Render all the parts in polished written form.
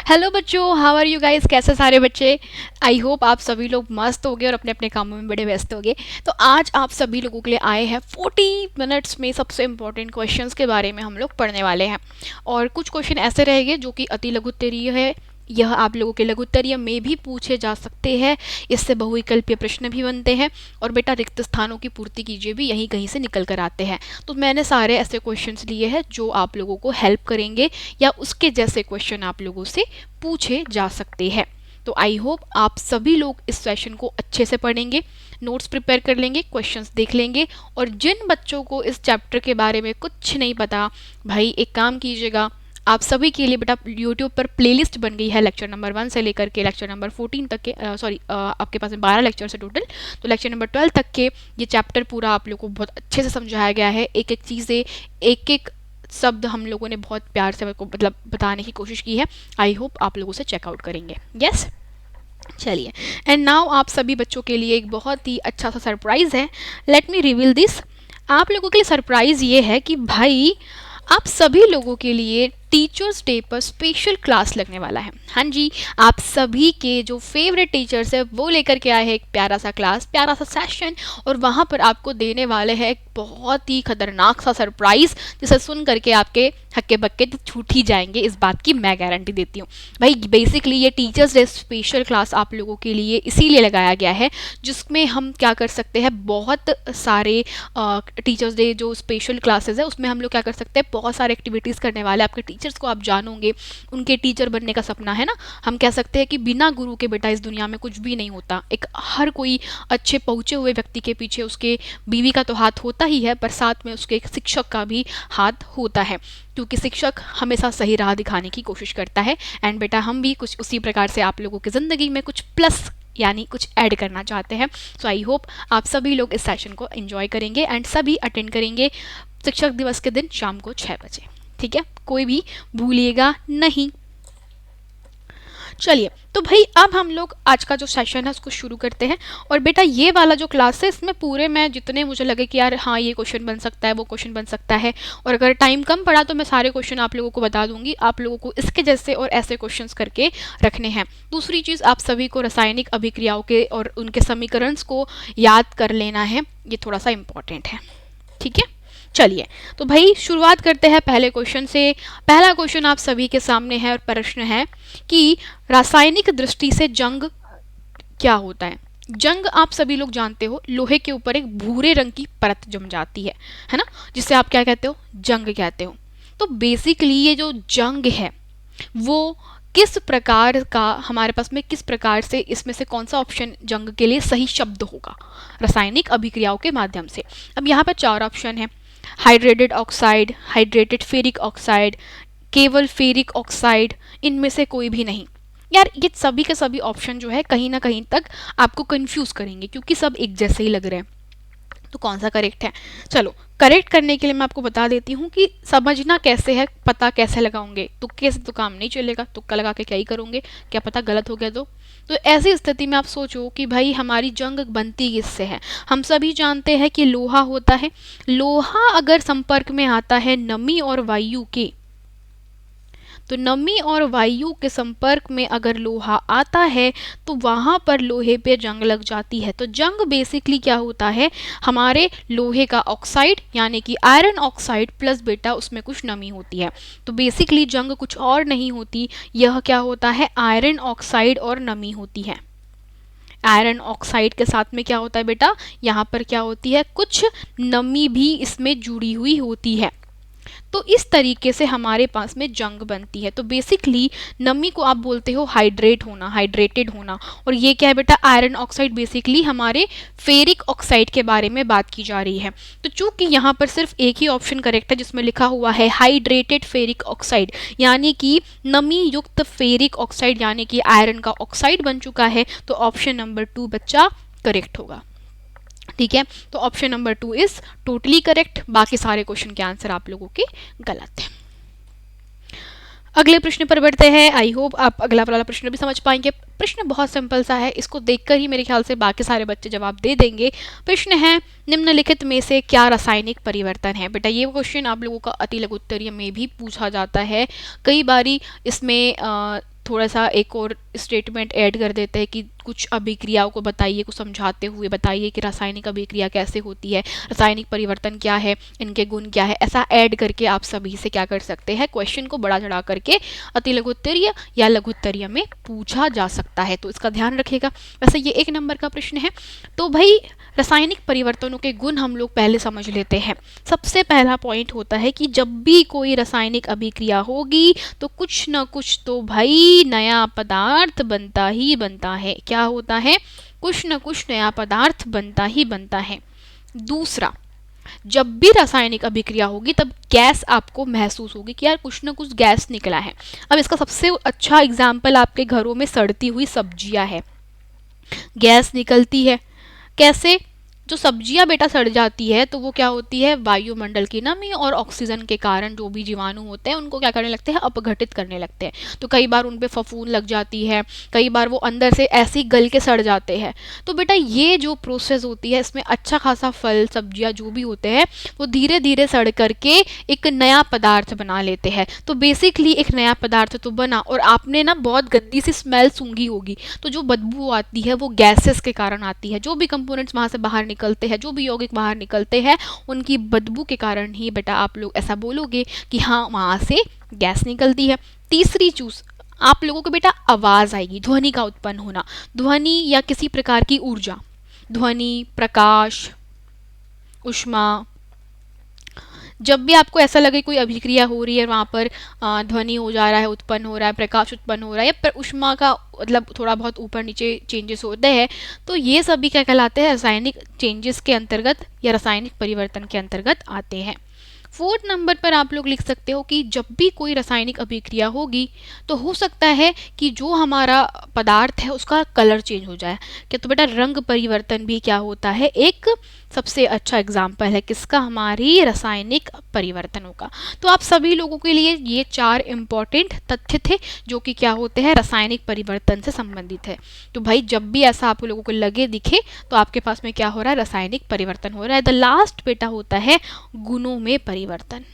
Hello बच्चों, how are you guys? कैसे सारे बच्चे? आई होप आप सभी लोग मस्त होगे और अपने अपने कामों में बड़े व्यस्त होगे। तो आज आप सभी लोगों के लिए आए हैं 40 मिनट्स में सबसे इम्पोर्टेंट क्वेश्चंस के बारे में हम लोग पढ़ने वाले हैं। और कुछ क्वेश्चन ऐसे रहेंगे जो कि अति लघु उत्तरीय है, यह आप लोगों के लघु उत्तरीय में भी पूछे जा सकते हैं। इससे बहुविकल्पीय प्रश्न भी बनते हैं और बेटा रिक्त स्थानों की पूर्ति कीजिए भी यहीं कहीं से निकल कर आते हैं। तो मैंने सारे ऐसे क्वेश्चंस लिए हैं जो आप लोगों को हेल्प करेंगे या उसके जैसे क्वेश्चन आप लोगों से पूछे जा सकते हैं। तो आई होप आप सभी लोग इस सेशन को अच्छे से पढ़ेंगे, नोट्स प्रिपेयर कर लेंगे, क्वेश्चंस देख लेंगे। और जिन बच्चों को इस चैप्टर के बारे में कुछ नहीं पता, भाई एक काम कीजिएगा, आप सभी के लिए बेटा यूट्यूब पर प्लेलिस्ट बन गई है लेक्चर नंबर 1 से लेकर के लेक्चर नंबर 14 तक के, आपके पास में 12 लेक्चर है टोटल, तो लेक्चर नंबर 12 तक के ये चैप्टर पूरा आप लोगों को बहुत अच्छे से समझाया गया है। एक एक चीज़ें, एक एक शब्द हम लोगों ने बहुत प्यार से को मतलब बताने की कोशिश की है। आई होप आप लोगों से चेकआउट करेंगे। यस, चलिए। एंड नाउ आप सभी बच्चों के लिए एक बहुत ही अच्छा सा सरप्राइज है। Let me reveal this. आप लोगों के लिए सरप्राइज ये है कि भाई आप सभी लोगों के लिए टीचर्स डे पर स्पेशल क्लास लगने वाला है। हाँ जी, आप सभी के जो फेवरेट टीचर्स है वो लेकर के आए हैं एक प्यारा सा क्लास, प्यारा सा सेशन, और वहाँ पर आपको देने वाले हैं एक बहुत ही खतरनाक सा सरप्राइज, जिसे सुन करके आपके हक्के बक्के छूट ही जाएंगे, इस बात की मैं गारंटी देती हूँ। भाई बेसिकली ये टीचर्स डे स्पेशल क्लास आप लोगों के लिए इसीलिए लगाया गया है, जिसमें हम क्या कर सकते हैं, बहुत सारे टीचर्स डे जो स्पेशल क्लासेस है उसमें हम लोग क्या कर सकते हैं, बहुत सारे एक्टिविटीज़ करने वाले। आपके टीचर्स को आप जानोगे, उनके टीचर बनने का सपना है ना। हम कह सकते हैं कि बिना गुरु के बेटा इस दुनिया में कुछ भी नहीं होता। एक हर कोई अच्छे पहुँचे हुए व्यक्ति के पीछे उसके बीवी का तो हाथ होता ही है, पर साथ में उसके एक शिक्षक का भी हाथ होता है, क्योंकि शिक्षक हमेशा सही राह दिखाने की कोशिश करता है। एंड बेटा हम भी कुछ उसी प्रकार से आप लोगों की ज़िंदगी में कुछ प्लस यानी कुछ ऐड करना चाहते हैं। सो आई होप आप सभी लोग इस सेशन को एंजॉय करेंगे एंड सभी अटेंड करेंगे शिक्षक दिवस के दिन शाम को 6 बजे। ठीक है, कोई भी भूलिएगा नहीं। चलिए, तो भाई अब हम लोग आज का जो सेशन है उसको शुरू करते हैं। और बेटा ये वाला जो क्लास है इसमें पूरे मैं जितने मुझे लगे कि यार हाँ ये क्वेश्चन बन सकता है, वो क्वेश्चन बन सकता है, और अगर टाइम कम पड़ा तो मैं सारे क्वेश्चन आप लोगों को बता दूंगी। आप लोगों को इसके जैसे और ऐसे क्वेश्चंस करके रखने हैं। दूसरी चीज़, आप सभी को रासायनिक अभिक्रियाओं के और उनके समीकरण को याद कर लेना है, ये थोड़ा सा इम्पॉर्टेंट है। ठीक है, चलिए तो भाई शुरुआत करते हैं पहले क्वेश्चन से। पहला क्वेश्चन आप सभी के सामने है और प्रश्न है कि रासायनिक दृष्टि से जंग क्या होता है। जंग आप सभी लोग जानते हो, लोहे के ऊपर एक भूरे रंग की परत जम जाती है ना, जिसे आप क्या कहते हो, जंग कहते हो। तो बेसिकली ये जो जंग है वो किस प्रकार का हमारे पास में, किस प्रकार से, इसमें से कौन सा ऑप्शन जंग के लिए सही शब्द होगा, रासायनिक अभिक्रियाओं के माध्यम से। अब यहाँ पर 4 ऑप्शन है, hydrated oxide, hydrated ferric oxide, केवल फेरिक ऑक्साइड, इनमें से कोई भी नहीं। यार ये सभी के सभी ऑप्शन जो है कहीं ना कहीं तक आपको कंफ्यूज करेंगे, क्योंकि सब एक जैसे ही लग रहे हैं। तो कौन सा करेक्ट है, चलो करेक्ट करने के लिए मैं आपको बता देती हूँ कि समझना कैसे है, पता कैसे लगाओगे। तुक्के से तो काम नहीं चलेगा, तुक्का लगा के क्या ही करोगे, क्या पता गलत हो गया तो ऐसी स्थिति में आप सोचो कि भाई हमारी जंग बनती किससे है। हम सभी जानते हैं कि लोहा होता है। लोहा अगर संपर्क में आता है नमी और वायु के, तो नमी और वायु के संपर्क में अगर लोहा आता है तो वहाँ पर लोहे पे जंग लग जाती है। तो जंग बेसिकली क्या होता है, हमारे लोहे का ऑक्साइड यानी कि आयरन ऑक्साइड प्लस बेटा उसमें कुछ नमी होती है। तो बेसिकली जंग कुछ और नहीं होती, यह क्या होता है, आयरन ऑक्साइड और नमी होती है। आयरन ऑक्साइड के साथ में क्या होता है बेटा, यहाँ पर क्या होती है, कुछ नमी भी इसमें जुड़ी हुई होती है। तो इस तरीके से हमारे पास में जंग बनती है। तो बेसिकली नमी को आप बोलते हो हाइड्रेट होना, हाइड्रेटेड होना, और ये क्या है बेटा, आयरन ऑक्साइड। बेसिकली हमारे फेरिक ऑक्साइड के बारे में बात की जा रही है। तो चूंकि यहाँ पर सिर्फ एक ही ऑप्शन करेक्ट है जिसमें लिखा हुआ है हाइड्रेटेड फेरिक ऑक्साइड, यानी कि नमी युक्त फेरिक ऑक्साइड यानी कि आयरन का ऑक्साइड बन चुका है, तो ऑप्शन नंबर 2 बच्चा करेक्ट होगा। ठीक है, तो option number 2 is totally correct. बाकी सारे क्वेश्चन के आंसर आप लोगों के गलत हैं। अगले प्रश्न पर बढ़ते हैं। आई होप आप अगला वाला प्रश्न भी समझ पाएंगे। प्रश्न बहुत सिंपल सा है, इसको देखकर ही मेरे ख्याल से बाकी सारे बच्चे जवाब दे देंगे। प्रश्न है, निम्नलिखित में से क्या रासायनिक परिवर्तन है। बेटा ये क्वेश्चन आप लोगों का अति लघु उत्तरीय में भी पूछा जाता है। कई बारी इसमें थोड़ा सा एक और स्टेटमेंट ऐड कर देते हैं कि कुछ अभिक्रियाओं को बताइए, कुछ समझाते हुए बताइए कि रासायनिक अभिक्रिया कैसे होती है, रासायनिक परिवर्तन क्या है, इनके गुण क्या है। ऐसा ऐड करके आप सभी से क्या कर सकते हैं, क्वेश्चन को बड़ा चढ़ा करके अति लघुत्तरीय या लघुत्तरीय में पूछा जा सकता है, तो इसका ध्यान रखिएगा। वैसे ये 1 नंबर का प्रश्न है। तो भाई रासायनिक परिवर्तनों के गुण हम लोग पहले समझ लेते हैं। सबसे पहला पॉइंट होता है कि जब भी कोई रासायनिक अभिक्रिया होगी तो कुछ ना कुछ तो भाई नया पदार्थ बनता ही बनता है। क्या होता है, कुछ ना कुछ नया पदार्थ बनता ही बनता है। दूसरा, जब भी रासायनिक अभिक्रिया होगी तब गैस आपको महसूस होगी कि यार कुछ ना कुछ गैस निकला है। अब इसका सबसे अच्छा एग्जाम्पल आपके घरों में सड़ती हुई सब्जियां है, गैस निकलती है। कैसे, जो सब्जियां बेटा सड़ जाती है तो वो क्या होती है, वायुमंडल की नमी और ऑक्सीजन के कारण जो भी जीवाणु होते हैं उनको क्या करने लगते हैं, अपघटित करने लगते हैं। तो कई बार उन पे फफूंद लग जाती है, कई बार वो अंदर से ऐसे ही गल के सड़ जाते हैं। तो बेटा ये जो प्रोसेस होती है इसमें अच्छा खासा फल सब्जियां जो भी होते हैं वो धीरे धीरे सड़ करके एक नया पदार्थ बना लेते हैं। तो बेसिकली एक नया पदार्थ तो बना, और आपने ना बहुत गंदी सी स्मेल सूंघी होगी, तो जो बदबू आती है वो गैसेस के कारण आती है। जो भी कंपोनेंट्स वहाँ से बाहर निकलते हैं, जो भी यौगिक बाहर निकलते हैं, उनकी बदबू के कारण ही बेटा आप लोग ऐसा बोलोगे कि हाँ वहाँ से गैस निकलती है। तीसरी चीज, आप लोगों को बेटा आवाज आएगी, ध्वनि का उत्पन्न होना, ध्वनि या किसी प्रकार की ऊर्जा, ध्वनि, प्रकाश, ऊष्मा। जब भी आपको ऐसा लगे कोई अभिक्रिया हो रही है, वहाँ पर ध्वनि हो जा रहा है, उत्पन्न हो रहा है, प्रकाश उत्पन्न हो रहा है, या ऊष्मा का मतलब थोड़ा बहुत ऊपर नीचे चेंजेस होते हैं, तो ये सभी क्या कहलाते हैं, रासायनिक चेंजेस के अंतर्गत या रासायनिक परिवर्तन के अंतर्गत आते हैं। 4 नंबर पर आप लोग लिख सकते हो कि जब भी कोई रासायनिक अभिक्रिया होगी तो हो सकता है कि जो हमारा पदार्थ है उसका कलर चेंज हो जाए। क्या, तो बेटा रंग परिवर्तन भी क्या होता है, एक सबसे अच्छा एग्जाम्पल है किसका, हमारी रासायनिक परिवर्तनों का। तो आप सभी लोगों के लिए ये 4 इंपॉर्टेंट तथ्य थे जो कि क्या होते हैं, रासायनिक परिवर्तन से संबंधित है। तो भाई जब भी ऐसा आप लोगों को लगे दिखे तो आपके पास में क्या हो रहा है, रासायनिक परिवर्तन हो रहा है। द लास्ट बेटा होता है गुणों में परिवर्तन।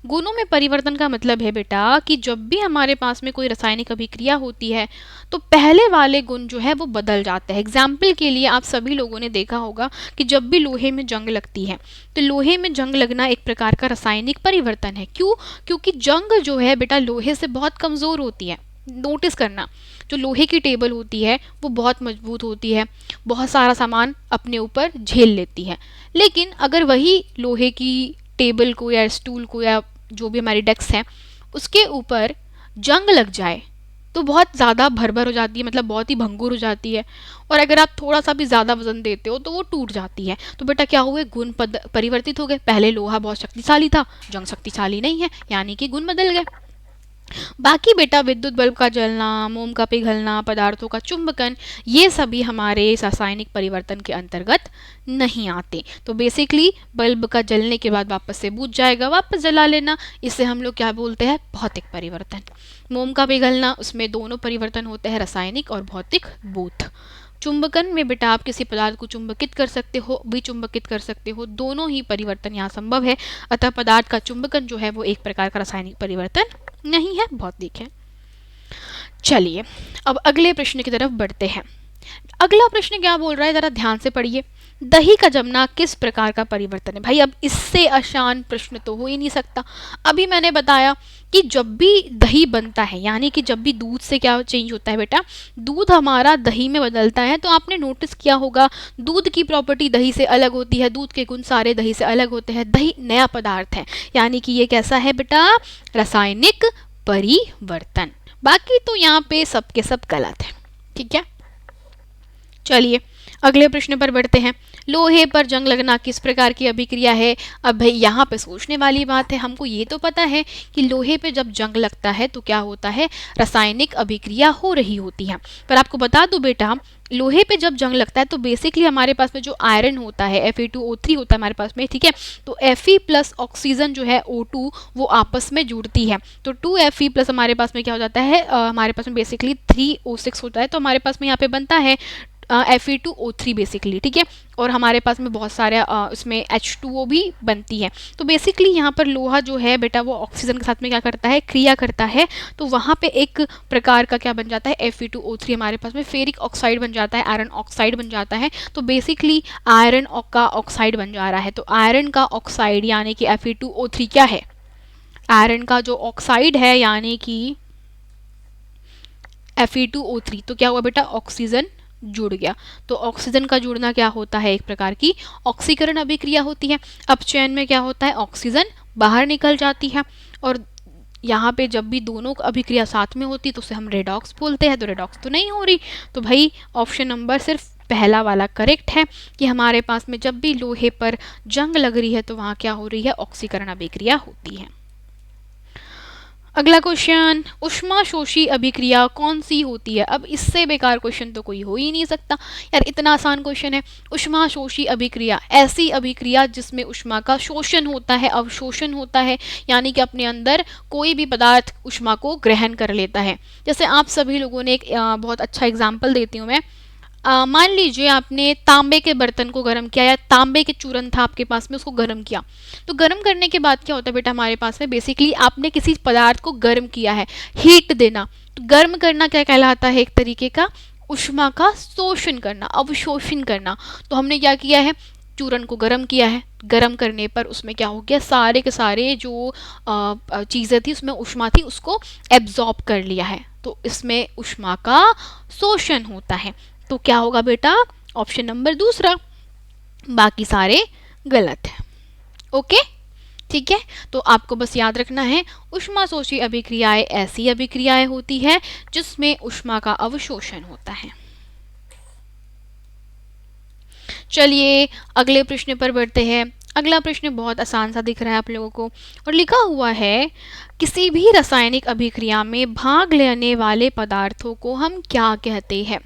गुणों में परिवर्तन का मतलब है बेटा कि जब भी हमारे पास में कोई रासायनिक अभिक्रिया होती है तो पहले वाले गुण जो है वो बदल जाते हैं। एग्जाम्पल के लिए आप सभी लोगों ने देखा होगा कि जब भी लोहे में जंग लगती है तो लोहे में जंग लगना एक प्रकार का रासायनिक परिवर्तन है। क्यों, क्योंकि जंग जो है बेटा लोहे से बहुत कमज़ोर होती है। नोटिस करना, जो लोहे की टेबल होती है वो बहुत मजबूत होती है, बहुत सारा सामान अपने ऊपर झेल लेती है। लेकिन अगर वही लोहे की टेबल को या स्टूल को या जो भी हमारी डेस्क है उसके ऊपर जंग लग जाए तो बहुत ज़्यादा भरभर हो जाती है, मतलब बहुत ही भंगुर हो जाती है। और अगर आप थोड़ा सा भी ज़्यादा वजन देते हो तो वो टूट जाती है। तो बेटा क्या हुए, गुण परिवर्तित हो गए। पहले लोहा बहुत शक्तिशाली था, जंग शक्तिशाली नहीं है, यानी कि गुण बदल गए। बाकी बेटा विद्युत बल्ब का जलना, मोम का पिघलना, पदार्थों का चुंबकन, ये सभी हमारे रासायनिक परिवर्तन के अंतर्गत नहीं आते। तो बेसिकली बल्ब का जलने के बाद वापस से बुझ जाएगा, वापस जला लेना, इसे हम लोग क्या बोलते हैं, भौतिक परिवर्तन। मोम का पिघलना, उसमें दोनों परिवर्तन होते हैं, रासायनिक और भौतिक बोथ। चुंबकन में बेटा आप किसी पदार्थ को चुंबकित कर सकते हो, विचुंबकित कर सकते हो, दोनों ही परिवर्तन यहाँ संभव है। अतः पदार्थ का चुंबकन जो है वो एक प्रकार का रासायनिक परिवर्तन नहीं है, भौतिक है। चलिए अब अगले प्रश्न की तरफ बढ़ते हैं। अगला प्रश्न क्या बोल रहा है, जरा ध्यान से पढ़िए। दही का जमना किस प्रकार का परिवर्तन है। भाई अब इससे आसान प्रश्न तो हो ही नहीं सकता। अभी मैंने बताया कि जब भी दही बनता है, यानी कि जब भी दूध से क्या चेंज होता है बेटा, दूध हमारा दही में बदलता है, तो आपने नोटिस किया होगा दूध की प्रॉपर्टी दही से अलग होती है, दूध के गुण सारे दही से अलग होते हैं। दही नया पदार्थ है, यानी कि ये कैसा है बेटा, रासायनिक परिवर्तन। बाकी तो यहाँ पे सबके सब गलत है, ठीक है। चलिए अगले प्रश्न पर बढ़ते हैं। लोहे पर जंग लगना किस प्रकार की अभिक्रिया है। अब भाई यहाँ पे सोचने वाली बात है, हमको ये तो पता है कि लोहे पे जब जंग लगता है तो क्या होता है, रासायनिक अभिक्रिया हो रही होती है। पर आपको बता दूं बेटा, लोहे पे जब जंग लगता है तो बेसिकली हमारे पास में जो आयरन होता है Fe2O3 होता है हमारे पास में, ठीक है। तो Fe प्लस ऑक्सीजन जो है O2 वो आपस में जुड़ती है, तो 2Fe प्लस हमारे पास में क्या हो जाता है, हमारे पास में बेसिकली 3O6 होता है। तो हमारे पास में यहाँ पे बनता है Fe2O3 बेसिकली, ठीक है। और हमारे पास में बहुत सारे उसमें H2O भी बनती है। तो बेसिकली यहाँ पर लोहा जो है बेटा वो ऑक्सीजन के साथ में क्या करता है, क्रिया करता है। तो वहाँ पे एक प्रकार का क्या बन जाता है, Fe2O3 हमारे पास में फेरिक ऑक्साइड बन जाता है, आयरन ऑक्साइड बन जाता है। तो बेसिकली आयरन का ऑक्साइड बन जा रहा है। तो आयरन का ऑक्साइड यानी कि Fe2O3 क्या है, आयरन का जो ऑक्साइड है यानी कि Fe2O3, तो क्या हुआ बेटा, ऑक्सीजन जुड़ गया। तो ऑक्सीजन का जुड़ना क्या होता है, एक प्रकार की ऑक्सीकरण अभिक्रिया होती है। अब चयन में क्या होता है, ऑक्सीजन बाहर निकल जाती है। और यहाँ पे जब भी दोनों अभिक्रिया साथ में होती है तो उसे हम रेडॉक्स बोलते हैं। तो रेडॉक्स तो नहीं हो रही, तो भाई ऑप्शन नंबर सिर्फ पहला वाला करेक्ट है कि हमारे पास में जब भी लोहे पर जंग लग रही है तो वहाँ क्या हो रही है, ऑक्सीकरण अभिक्रिया होती है। अगला क्वेश्चन, ऊष्माशोषी अभिक्रिया कौन सी होती है। अब इससे बेकार क्वेश्चन तो कोई हो ही नहीं सकता यार, इतना आसान क्वेश्चन है। ऊष्माशोषी अभिक्रिया ऐसी अभिक्रिया जिसमें ऊष्मा का शोषण होता है, अवशोषण होता है, यानी कि अपने अंदर कोई भी पदार्थ ऊष्मा को ग्रहण कर लेता है। जैसे आप सभी लोगों ने एक बहुत अच्छा एग्जाम्पल देती हूँ मैं। मान लीजिए आपने तांबे के बर्तन को गर्म किया या तांबे के चूरन था आपके पास में, उसको गर्म किया। तो गर्म करने के बाद क्या होता है बेटा, हमारे पास में बेसिकली आपने किसी पदार्थ को गर्म किया है, हीट देना। तो गर्म करना क्या कहलाता है, एक तरीके का ऊष्मा का शोषण करना, अवशोषण करना। तो हमने क्या किया है, चूरन को गर्म किया है, गर्म करने पर उसमें क्या हो गया, सारे के सारे जो चीज़ें थी उसमें ऊष्मा थी उसको एब्जॉर्ब कर लिया है। तो इसमें ऊष्मा का शोषण होता है। तो क्या होगा बेटा, ऑप्शन नंबर दूसरा, बाकी सारे गलत है। ओके, ठीक है। तो आपको बस याद रखना है, ऊष्माशोषी अभिक्रियाएं ऐसी अभिक्रियाएं होती है जिसमें ऊष्मा का अवशोषण होता है। चलिए अगले प्रश्न पर बढ़ते हैं। अगला प्रश्न बहुत आसान सा दिख रहा है आप लोगों को, और लिखा हुआ है, किसी भी रासायनिक अभिक्रिया में भाग लेने वाले पदार्थों को हम क्या कहते हैं।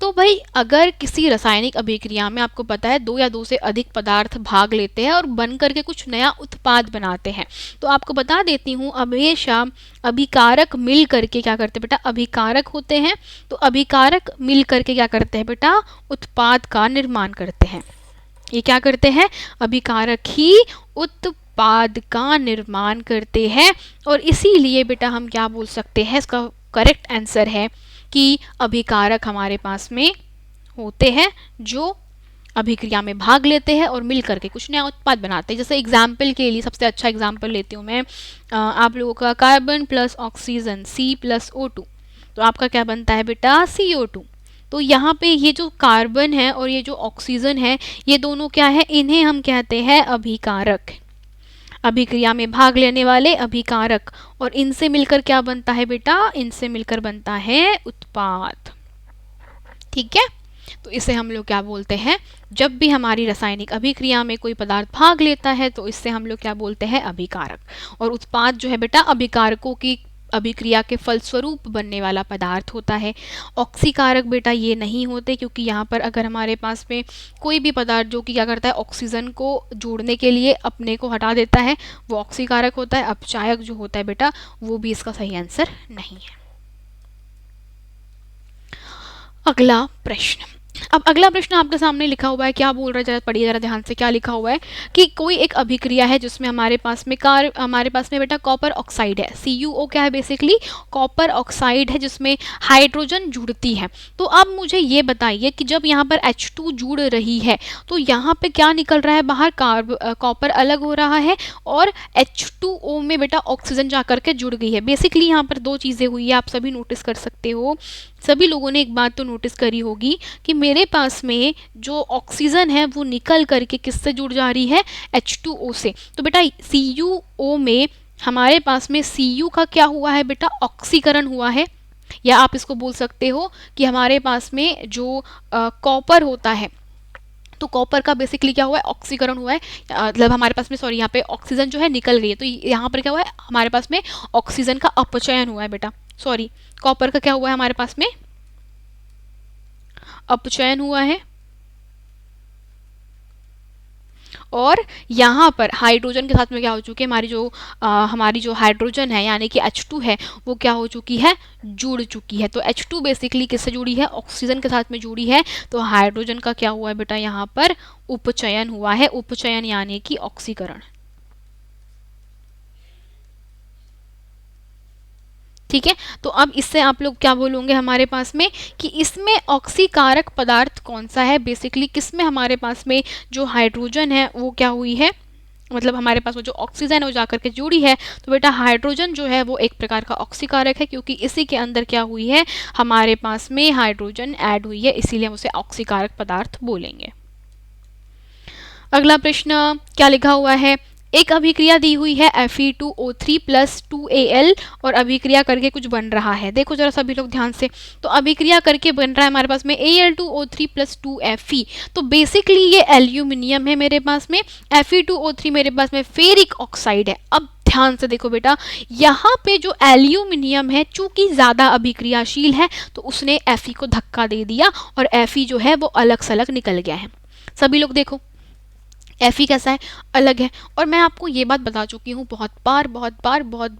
तो भाई अगर किसी रासायनिक अभिक्रिया में आपको पता है दो या दो से अधिक पदार्थ भाग लेते हैं और बन करके कुछ नया उत्पाद बनाते हैं, तो आपको बता देती हूँ हमेशा अभिकारक मिल करके क्या करते हैं बेटा, अभिकारक होते हैं। तो अभिकारक मिल करके क्या करते हैं बेटा, उत्पाद का निर्माण करते हैं। ये क्या करते हैं, अभिकारक ही उत्पाद का निर्माण करते हैं। और इसीलिए बेटा हम क्या बोल सकते हैं, इसका करेक्ट आंसर है कि अभिकारक हमारे पास में होते हैं जो अभिक्रिया में भाग लेते हैं और मिल करके कुछ नया उत्पाद बनाते हैं। जैसे एग्जाम्पल के लिए सबसे अच्छा एग्जाम्पल लेती हूँ मैं, आप लोगों का कार्बन प्लस ऑक्सीजन C+O2, तो आपका क्या बनता है बेटा, CO2। तो यहाँ पे ये जो कार्बन है और ये जो ऑक्सीजन है, ये दोनों क्या है, इन्हें हम कहते हैं अभिकारक, अभिक्रिया में भाग लेने वाले अभिकारक। और इनसे मिलकर क्या बनता है बेटा, इनसे मिलकर बनता है उत्पाद। ठीक है, तो इसे हम लोग क्या बोलते हैं, जब भी हमारी रासायनिक अभिक्रिया में कोई पदार्थ भाग लेता है तो इससे हम लोग क्या बोलते हैं, अभिकारक। और उत्पाद जो है बेटा अभिकारकों की अभिक्रिया के फलस्वरूप बनने वाला पदार्थ होता है। ऑक्सीकारक बेटा ये नहीं होते, क्योंकि यहाँ पर अगर हमारे पास में कोई भी पदार्थ जो कि क्या करता है, ऑक्सीजन को जोड़ने के लिए अपने को हटा देता है, वो ऑक्सीकारक होता है। अपचायक जो होता है बेटा वो भी इसका सही आंसर नहीं है। अगला प्रश्न, अब अगला प्रश्न आपके सामने लिखा हुआ है, क्या बोल रहा है, जरा पढ़िए जरा ध्यान से। क्या लिखा हुआ है कि कोई एक अभिक्रिया है जिसमें हमारे पास में बेटा कॉपर ऑक्साइड है, CuO क्या है, बेसिकली कॉपर ऑक्साइड है जिसमें हाइड्रोजन जुड़ती है। तो अब मुझे ये बताइए कि जब यहाँ पर H2 जुड़ रही है तो यहाँ पे क्या निकल रहा है बाहर, कॉपर अलग हो रहा है और H2O में बेटा ऑक्सीजन जा करके जुड़ गई है। बेसिकली यहाँ पर दो चीज़ें हुई है, आप सभी नोटिस कर सकते हो। सभी लोगों ने एक बात तो नोटिस करी होगी कि मेरे पास में जो ऑक्सीजन है वो निकल करके किससे जुड़ जा रही है, H2O से। तो बेटा CuO में हमारे पास में Cu का क्या हुआ है बेटा, ऑक्सीकरण हुआ है। या आप इसको बोल सकते हो कि हमारे पास में जो कॉपर होता है, तो कॉपर का बेसिकली क्या हुआ है, ऑक्सीकरण हुआ है। मतलब हमारे पास में सॉरी यहाँ पे ऑक्सीजन जो है निकल गई है, तो यहाँ पर क्या हुआ है, हमारे पास में ऑक्सीजन का अपचयन हुआ है बेटा, सॉरी कॉपर का क्या हुआ है, हमारे पास में अपचयन हुआ है। और यहाँ पर हाइड्रोजन के साथ में क्या हो चुकी है, हमारी जो हाइड्रोजन है यानी कि H2 है वो क्या हो चुकी है, जुड़ चुकी है। तो H2 बेसिकली किससे जुड़ी है, ऑक्सीजन के साथ में जुड़ी है। तो हाइड्रोजन का क्या हुआ है बेटा, यहाँ पर उपचयन हुआ है, उपचयन यानी कि ऑक्सीकरण। ठीक है, तो अब इससे आप लोग क्या बोलोगे हमारे पास में कि इसमें ऑक्सीकारक पदार्थ कौन सा है, बेसिकली किसमें हमारे पास में जो हाइड्रोजन है वो क्या हुई है, मतलब हमारे पास वो जो ऑक्सीजन है वो जाकर के जुड़ी है। तो बेटा हाइड्रोजन जो है वो एक प्रकार का ऑक्सीकारक है, क्योंकि इसी के अंदर क्या हुई है, हमारे पास में हाइड्रोजन ऐड हुई है, इसीलिए हम उसे ऑक्सीकारक पदार्थ बोलेंगे। अगला प्रश्न क्या लिखा हुआ है, एक अभिक्रिया दी हुई है Fe2O3 प्लस 2Al और अभिक्रिया करके कुछ बन रहा है। देखो जरा सभी लोग ध्यान से, तो अभिक्रिया करके बन रहा है हमारे पास में Al2O3 प्लस 2Fe। तो बेसिकली ये एल्यूमिनियम है मेरे पास में, Fe2O3 मेरे पास में फेरिक ऑक्साइड है। अब ध्यान से देखो बेटा, यहाँ पे जो एल्यूमिनियम है चूंकि ज़्यादा अभिक्रियाशील है तो उसने Fe को धक्का दे दिया और Fe जो है वो अलग सलग निकल गया है। सभी लोग देखो Fe कैसा है, अलग है। और मैं आपको ये बात बता चुकी हूँ बहुत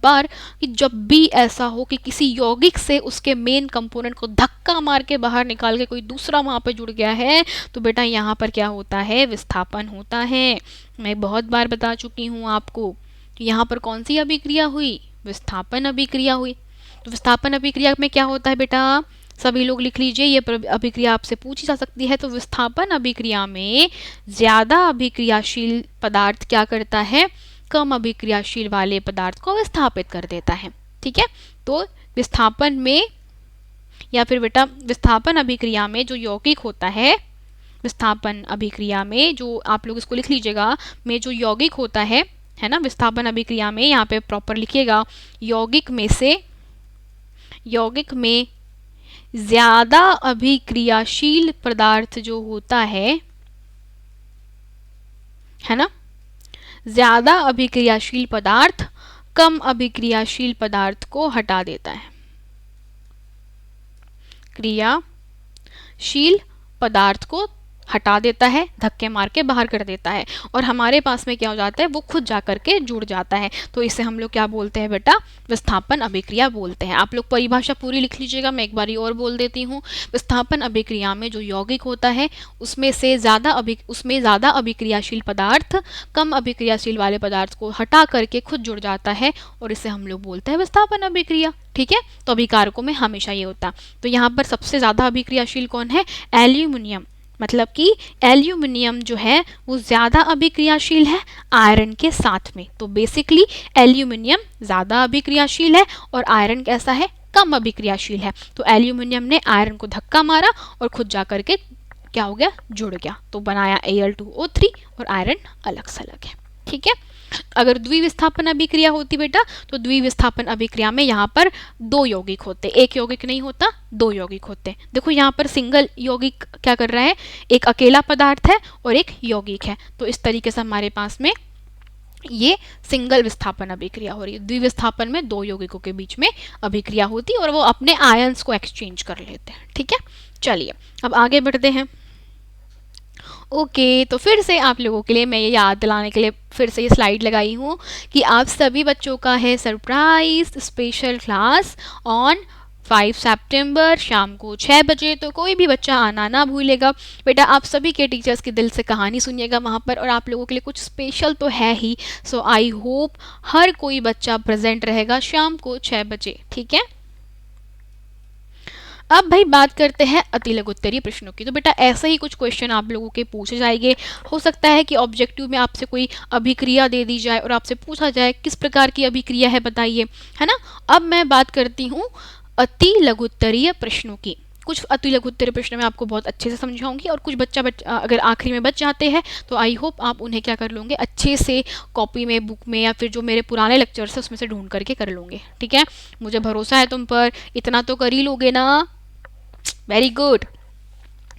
बार कि जब भी ऐसा हो कि किसी यौगिक से उसके मेन कंपोनेंट को धक्का मार के बाहर निकाल के कोई दूसरा वहाँ पे जुड़ गया है तो बेटा यहाँ पर क्या होता है, विस्थापन होता है। मैं बहुत बार बता चुकी हूँ आपको कि यहाँ पर कौन सी अभिक्रिया हुई, विस्थापन अभिक्रिया हुई। तो विस्थापन अभिक्रिया में क्या होता है बेटा, सभी लोग लिख लीजिए, ये अभिक्रिया आपसे पूछी जा सकती है। तो विस्थापन अभिक्रिया में ज्यादा अभिक्रियाशील पदार्थ क्या करता है, कम अभिक्रियाशील वाले पदार्थ को विस्थापित कर देता है। ठीक है, तो विस्थापन में या फिर बेटा विस्थापन अभिक्रिया में जो यौगिक होता है, विस्थापन अभिक्रिया में जो आप लोग इसको लिख लीजिएगा, में जो यौगिक होता है ना, विस्थापन अभिक्रिया में यहाँ पे प्रॉपर लिखिएगा, यौगिक में ज्यादा अभिक्रियाशील पदार्थ जो होता है ना, ज्यादा अभिक्रियाशील पदार्थ कम अभिक्रियाशील पदार्थ को हटा देता है, क्रियाशील पदार्थ को हटा देता है, धक्के मार के बाहर कर देता है और हमारे पास में क्या हो जाता है, वो खुद जाकर के जुड़ जाता है। तो इसे हम लोग क्या बोलते हैं बेटा, विस्थापन अभिक्रिया बोलते हैं। आप लोग परिभाषा पूरी लिख लीजिएगा, मैं एक बारी और बोल देती हूँ। विस्थापन अभिक्रिया में जो यौगिक होता है उसमें ज़्यादा अभिक्रियाशील पदार्थ कम अभिक्रियाशील वाले पदार्थ को हटा करके खुद जुड़ जाता है और इसे हम लोग बोलते हैं विस्थापन अभिक्रिया। ठीक है, तो अभिकारकों में हमेशा ये होता है। तो यहाँ पर सबसे ज़्यादा अभिक्रियाशील कौन है, एल्यूमिनियम, मतलब कि एल्यूमिनियम जो है वो ज़्यादा अभिक्रियाशील है आयरन के साथ में। तो बेसिकली एल्यूमिनियम ज़्यादा अभिक्रियाशील है और आयरन कैसा है, कम अभिक्रियाशील है। तो एल्यूमिनियम ने आयरन को धक्का मारा और खुद जाकर के क्या हो गया, जुड़ गया, तो बनाया Al2O3 और आयरन अलग सलग है। ठीक है, अगर द्विविस्थापन अभिक्रिया होती बेटा तो द्विविस्थापन अभिक्रिया में यहाँ पर दो यौगिक होते, एक यौगिक नहीं होता, दो यौगिक होते। देखो यहाँ पर सिंगल यौगिक क्या कर रहा है, एक अकेला पदार्थ है और एक यौगिक है। तो इस तरीके से हमारे पास में ये सिंगल विस्थापन अभिक्रिया हो रही है। द्विविस्थापन में दो यौगिकों के बीच में अभिक्रिया होती है और वो अपने आयंस को एक्सचेंज कर लेते हैं। ठीक है, चलिए अब आगे बढ़ते हैं। ओके, तो फिर से आप लोगों के लिए मैं ये याद दिलाने के लिए फिर से ये स्लाइड लगाई हूँ कि आप सभी बच्चों का है सरप्राइज स्पेशल क्लास ऑन 5 सितंबर शाम को 6 बजे। तो कोई भी बच्चा आना ना भूलेगा बेटा, आप सभी के टीचर्स की दिल से कहानी सुनिएगा वहाँ पर और आप लोगों के लिए कुछ स्पेशल तो है ही। सो आई होप हर कोई बच्चा प्रेजेंट रहेगा शाम को 6 बजे। ठीक है, अब भाई बात करते हैं अति लघुत्तरीय प्रश्नों की। तो बेटा ऐसे ही कुछ क्वेश्चन आप लोगों के पूछे जाएंगे। हो सकता है कि ऑब्जेक्टिव में आपसे कोई अभिक्रिया दे दी जाए और आपसे पूछा जाए किस प्रकार की अभिक्रिया है बताइए, है ना। अब मैं बात करती हूँ अति लघुत्तरीय प्रश्नों की। कुछ अति लघुत्तरीय प्रश्न मैं आपको बहुत अच्छे से समझाऊंगी और कुछ अगर आखिरी में बच जाते हैं तो आई होप आप उन्हें क्या कर लोगे, अच्छे से कॉपी में, बुक में या फिर जो मेरे पुराने लेक्चर्स है उसमें से ढूंढ करके कर लोगे। ठीक है, मुझे भरोसा है तुम पर, इतना तो कर ही लोगे ना। Very good.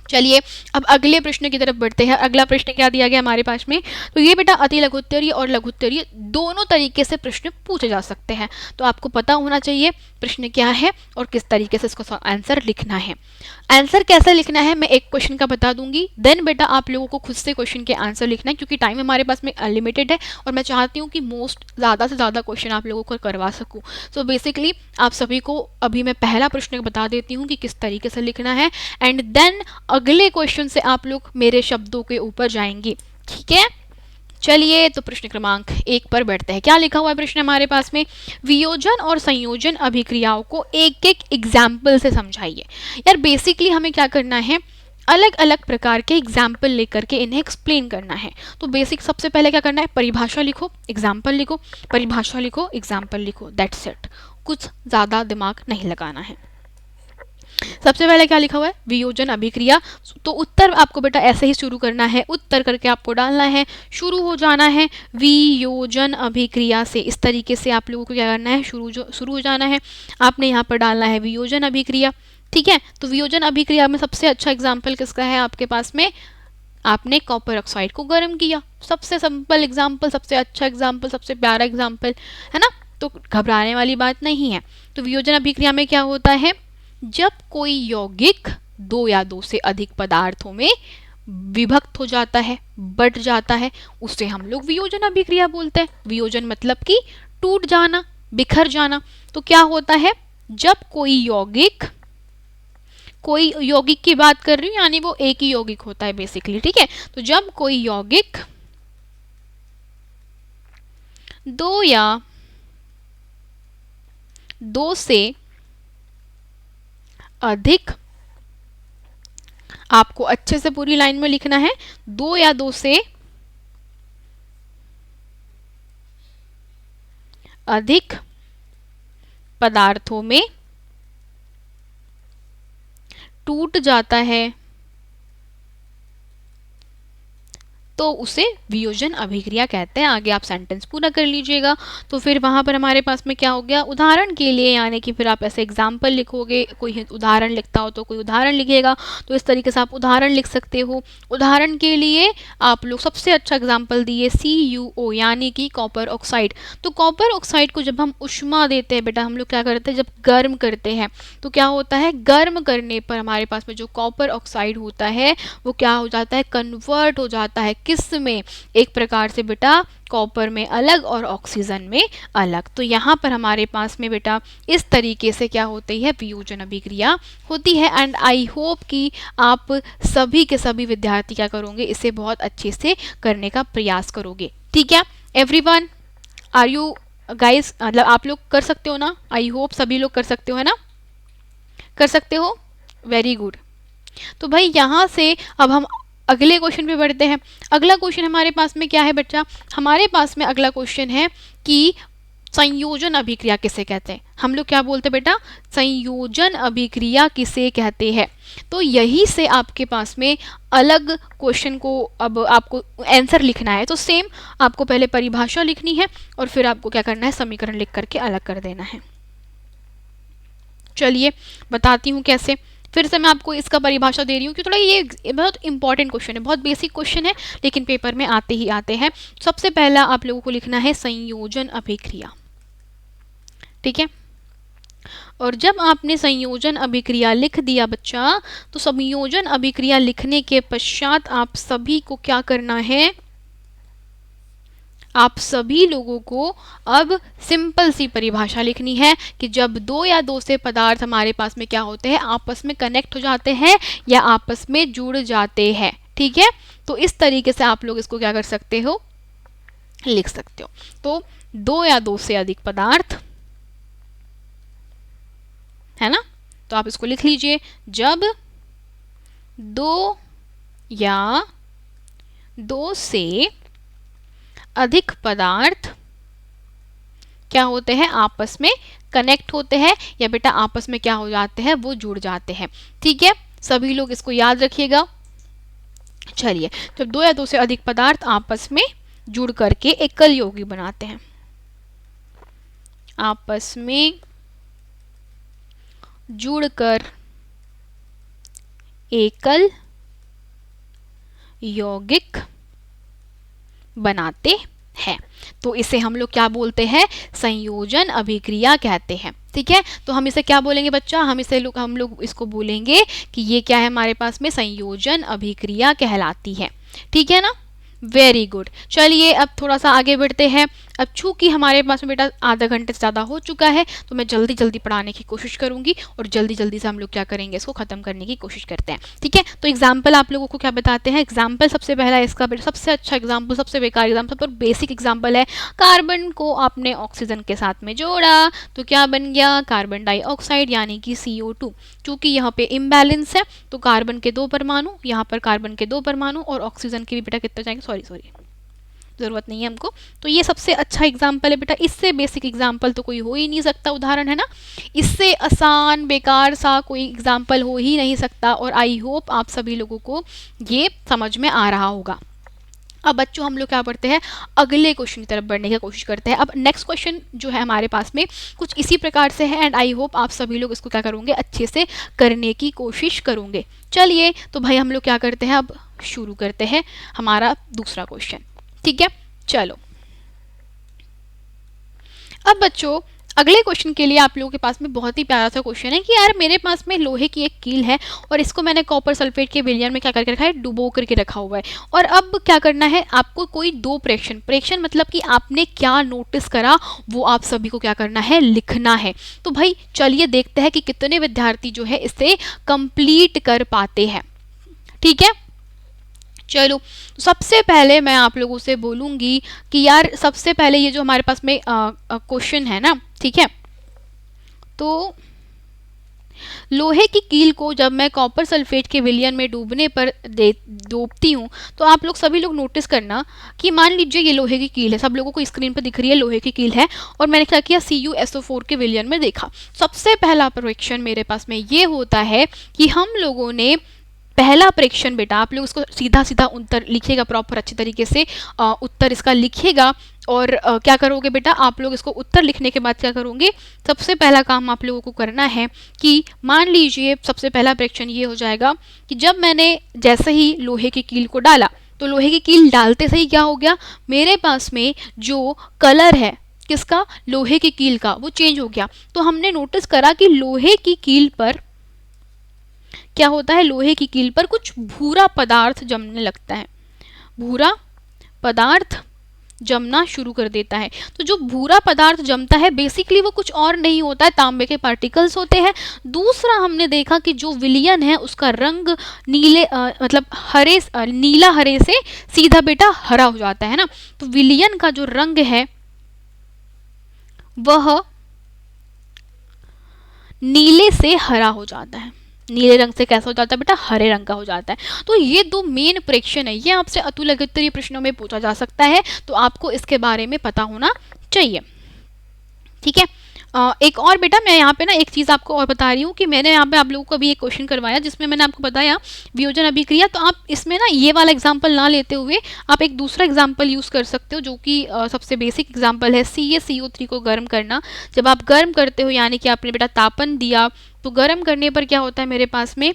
चलिए अब अगले प्रश्न की तरफ बढ़ते हैं। अगला प्रश्न क्या दिया गया हमारे पास में, तो ये बेटा अति लघुत्तरीय और लघुत्तरीय दोनों तरीके से प्रश्न पूछे जा सकते हैं, तो आपको पता होना चाहिए प्रश्न क्या है और किस तरीके से इसका आंसर लिखना है। आंसर कैसे लिखना है मैं एक क्वेश्चन का बता दूंगी, देन बेटा आप लोगों को खुद से क्वेश्चन के आंसर लिखना है, क्योंकि टाइम हमारे पास में अनलिमिटेड है और मैं चाहती हूँ कि ज़्यादा से ज़्यादा क्वेश्चन आप लोगों को करवा सकूँ। सो बेसिकली आप सभी को अभी मैं पहला प्रश्न बता देती हूँ कि किस तरीके से लिखना है, एंड देन अगले क्वेश्चन से आप लोग मेरे शब्दों के ऊपर जाएंगे, ठीक है। चलिए तो प्रश्न क्रमांक 1 पर बैठते हैं। क्या लिखा हुआ है प्रश्न हमारे पास में, वियोजन और संयोजन अभिक्रियाओं को एक एक एग्जाम्पल से समझाइए। यार बेसिकली हमें क्या करना है, अलग अलग प्रकार के एग्जाम्पल लेकर के इन्हें एक्सप्लेन करना है। तो बेसिक सबसे पहले क्या करना है, परिभाषा लिखो, एग्जाम्पल लिखो, परिभाषा लिखो, एग्जाम्पल लिखो, दैट्स इट। कुछ ज़्यादा दिमाग नहीं लगाना है। सबसे पहले क्या लिखा हुआ है, वियोजन अभिक्रिया। तो उत्तर आपको बेटा ऐसे ही शुरू करना है, उत्तर करके आपको डालना है, शुरू हो जाना है वियोजन अभिक्रिया से। इस तरीके से आप लोगों को क्या करना है, शुरू हो जाना है। आपने यहाँ पर डालना है वियोजन अभिक्रिया, ठीक है। तो वियोजन अभिक्रिया में सबसे अच्छा एग्जाम्पल किसका है आपके पास में, आपने कॉपर ऑक्साइड को गर्म किया, सबसे सिंपल एग्जाम्पल, सबसे अच्छा एग्जाम्पल, सबसे प्यारा एग्जाम्पल है ना, तो घबराने वाली बात नहीं है। तो वियोजन अभिक्रिया में क्या होता है, जब कोई यौगिक दो या दो से अधिक पदार्थों में विभक्त हो जाता है, बट जाता है, उससे हम लोग वियोजन अभिक्रिया बोलते हैं। वियोजन मतलब कि टूट जाना, बिखर जाना। तो क्या होता है, जब कोई यौगिक की बात कर रही हूँ, यानी वो एक ही यौगिक होता है बेसिकली, ठीक है। तो जब कोई यौगिक दो या दो से अधिक, आपको अच्छे से पूरी लाइन में लिखना है, दो या दो से अधिक पदार्थों में टूट जाता है तो उसे वियोजन अभिक्रिया कहते हैं। आगे आप सेंटेंस पूरा कर लीजिएगा। तो फिर वहाँ पर हमारे पास में क्या हो गया, उदाहरण के लिए, यानी कि फिर आप ऐसे एग्जाम्पल लिखोगे, कोई उदाहरण लिखता हो तो कोई उदाहरण लिखेगा, तो इस तरीके से आप उदाहरण लिख सकते हो। उदाहरण के लिए आप लोग सबसे अच्छा एग्जाम्पल दिए CuO, यानी कि कॉपर ऑक्साइड। तो कॉपर ऑक्साइड को जब हम उष्मा देते हैं बेटा, हम लोग क्या करते हैं, जब गर्म करते हैं तो क्या होता है, गर्म करने पर हमारे पास में जो कॉपर ऑक्साइड होता है वो क्या हो जाता है, कन्वर्ट हो जाता है किस में, एक प्रकार से बेटा कॉपर में अलग और ऑक्सीजन में अलग। तो यहाँ पर हमारे पास में बेटा इस तरीके से क्या होती है, वियोजन अभिक्रिया होती है। एंड आई होप कि आप सभी के सभी विद्यार्थी क्या करोगे, इसे बहुत अच्छे से करने का प्रयास करोगे, ठीक है। एवरीवन, आर यू गाइस, मतलब आप लोग कर सकते हो ना, आई होप सभी लोग कर सकते हो, है ना, कर सकते हो, वेरी गुड। तो भाई यहाँ से अब हम अगले क्वेश्चन पे बढ़ते हैं। अगला क्वेश्चन हमारे पास में क्या है बच्चा, हमारे पास में अगला क्वेश्चन है कि संयोजन अभिक्रिया किसे कहते हैं। हम लोग क्या बोलते हैं बेटा, संयोजन अभिक्रिया किसे कहते हैं। तो यही से आपके पास में अलग क्वेश्चन को अब आपको आंसर लिखना है, तो सेम आपको पहले परिभाषा लिखनी है और फिर आपको क्या करना है, समीकरण लिख करके अलग कर देना है। चलिए बताती हूँ कैसे। फिर से मैं आपको इसका परिभाषा दे रही हूँ कि थोड़ा ये बहुत इंपॉर्टेंट क्वेश्चन है, बहुत बेसिक क्वेश्चन है, लेकिन पेपर में आते ही आते हैं। सबसे पहला आप लोगों को लिखना है संयोजन अभिक्रिया, ठीक है। और जब आपने संयोजन अभिक्रिया लिख दिया बच्चा, तो संयोजन अभिक्रिया लिखने के पश्चात आप सभी को क्या करना है, आप सभी लोगों को अब सिंपल सी परिभाषा लिखनी है कि जब दो या दो से पदार्थ हमारे पास में क्या होते हैं, आपस में कनेक्ट हो जाते हैं या आपस में जुड़ जाते हैं, ठीक है। तो इस तरीके से आप लोग इसको क्या कर सकते हो, लिख सकते हो। तो दो या दो से अधिक पदार्थ, है ना, तो आप इसको लिख लीजिए, जब दो या दो से अधिक पदार्थ क्या होते हैं, आपस में कनेक्ट होते हैं या बेटा आपस में क्या हो जाते हैं, वो जुड़ जाते हैं, ठीक है। सभी लोग इसको याद रखिएगा। चलिए, जब दो या दो से अधिक पदार्थ आपस में जुड़ करके एकल यौगिक बनाते हैं, आपस में जुड़कर एकल यौगिक बनाते हैं। तो इसे हम लोग क्या बोलते हैं, संयोजन अभिक्रिया कहते हैं। ठीक है, तो हम इसे क्या बोलेंगे बच्चा, हम लोग इसको बोलेंगे कि ये क्या है हमारे पास में संयोजन अभिक्रिया कहलाती है। ठीक है ना, वेरी गुड। चलिए अब थोड़ा सा आगे बढ़ते हैं। अब चूंकि हमारे पास में बेटा आधा घंटे से ज़्यादा हो चुका है, तो मैं जल्दी जल्दी पढ़ाने की कोशिश करूंगी और जल्दी जल्दी से हम लोग क्या करेंगे, इसको खत्म करने की कोशिश करते हैं। ठीक है, तो एग्जाम्पल आप लोगों को क्या बताते हैं। एग्जाम्पल सबसे पहला इसका बेटा सबसे अच्छा एग्जाम्पल, सबसे बेकार एग्जाम्पल पर बेसिक एग्जाम्पल है। कार्बन को आपने ऑक्सीजन के साथ में जोड़ा तो क्या बन गया, कार्बन डाइऑक्साइड यानी कि CO2। चूंकि यहाँ पे इम्बैलेंस है तो कार्बन के 2 परमाणु, यहाँ पर कार्बन के 2 परमाणु और ऑक्सीजन के भी बेटा कितने जाएंगे, सॉरी जरूरत नहीं है हमको। तो ये सबसे अच्छा एग्जाम्पल है बेटा, इससे बेसिक एग्जाम्पल तो कोई हो ही नहीं सकता, उदाहरण है ना, इससे आसान बेकार सा कोई एग्जाम्पल हो ही नहीं सकता। और आई होप आप सभी लोगों को ये समझ में आ रहा होगा। अब बच्चों हम लोग क्या पढ़ते हैं, अगले क्वेश्चन की तरफ बढ़ने की कोशिश करते हैं। अब नेक्स्ट क्वेश्चन जो है हमारे पास में कुछ इसी प्रकार से है एंड आई होप आप सभी लोग इसको क्या करोगे, अच्छे से करने की कोशिश करोगे। चलिए तो भाई हम लोग क्या करते हैं, अब शुरू करते हैं हमारा दूसरा क्वेश्चन। ठीक है, चलो अब बच्चों अगले क्वेश्चन के लिए आप लोगों के पास में बहुत ही प्यारा सा क्वेश्चन है कि यार मेरे पास में लोहे की एक कील है और इसको मैंने कॉपर सल्फेट के विलयन में क्या करके रखा है, डुबो करके रखा हुआ है। और अब क्या करना है आपको, कोई दो प्रेक्षण मतलब कि आपने क्या नोटिस करा वो आप सभी को क्या करना है, लिखना है। तो भाई चलिए देखते हैं कि कितने विद्यार्थी जो है इसे कंप्लीट कर पाते हैं। ठीक है, चलो सबसे पहले मैं आप लोगों से बोलूँगी कि यार सबसे पहले ये जो हमारे पास में क्वेश्चन है ना, ठीक है, तो लोहे की कील को जब मैं कॉपर सल्फेट के विलयन में डूबने पर डूबती हूँ तो आप लोग सभी लोग नोटिस करना कि मान लीजिए ये लोहे की कील है, सब लोगों को स्क्रीन पर दिख रही है लोहे की कील है और मैंने क्या किया, CuSO4 के विलयन में देखा। सबसे पहला प्रेक्षण मेरे पास में ये होता है कि हम लोगों ने पहला प्रेक्षण बेटा, आप लोग इसको सीधा सीधा उत्तर लिखिएगा प्रॉपर अच्छी तरीके से, उत्तर इसका लिखिएगा और क्या करोगे बेटा, आप लोग इसको उत्तर लिखने के बाद क्या करोगे, सबसे पहला काम आप लोगों को करना है कि मान लीजिए सबसे पहला प्रेक्षण ये हो जाएगा कि जब मैंने जैसे ही लोहे की कील को डाला तो लोहे की कील डालते से ही क्या हो गया, मेरे पास में जो कलर है किसका, लोहे की कील का, वो चेंज हो गया। तो हमने नोटिस करा कि लोहे की कील पर क्या होता है, लोहे की कील पर कुछ भूरा पदार्थ जमने लगता है, भूरा पदार्थ जमना शुरू कर देता है। तो जो भूरा पदार्थ जमता है बेसिकली वो कुछ और नहीं होता है, तांबे के पार्टिकल्स होते हैं। दूसरा हमने देखा कि जो विलयन है उसका रंग नीले मतलब हरे, नीला हरे से सीधा बेटा हरा हो जाता है ना। तो विलयन का जो रंग है वह नीले से हरा हो जाता है, नीले रंग से कैसा हो जाता है बेटा, हरे रंग का हो जाता है। तो ये दो मेन प्रेक्षण है, ये आपसे अतुलगितरीय प्रश्नों में पूछा जा सकता है, तो आपको इसके बारे में पता होना चाहिए। ठीक है, एक और बेटा मैं यहाँ पे ना एक चीज़ आपको और बता रही हूँ कि मैंने यहाँ पे आप लोगों को अभी एक क्वेश्चन करवाया जिसमें मैंने आपको बताया वियोजन अभिक्रिया। तो आप इसमें ना ये वाला एग्जाम्पल ना लेते हुए आप एक दूसरा एग्जाम्पल यूज़ कर सकते हो जो कि सबसे बेसिक एग्जाम्पल है, CaCO3 को गर्म करना। जब आप गर्म करते हो यानी कि आपने बेटा तापन दिया तो गर्म करने पर क्या होता है मेरे पास में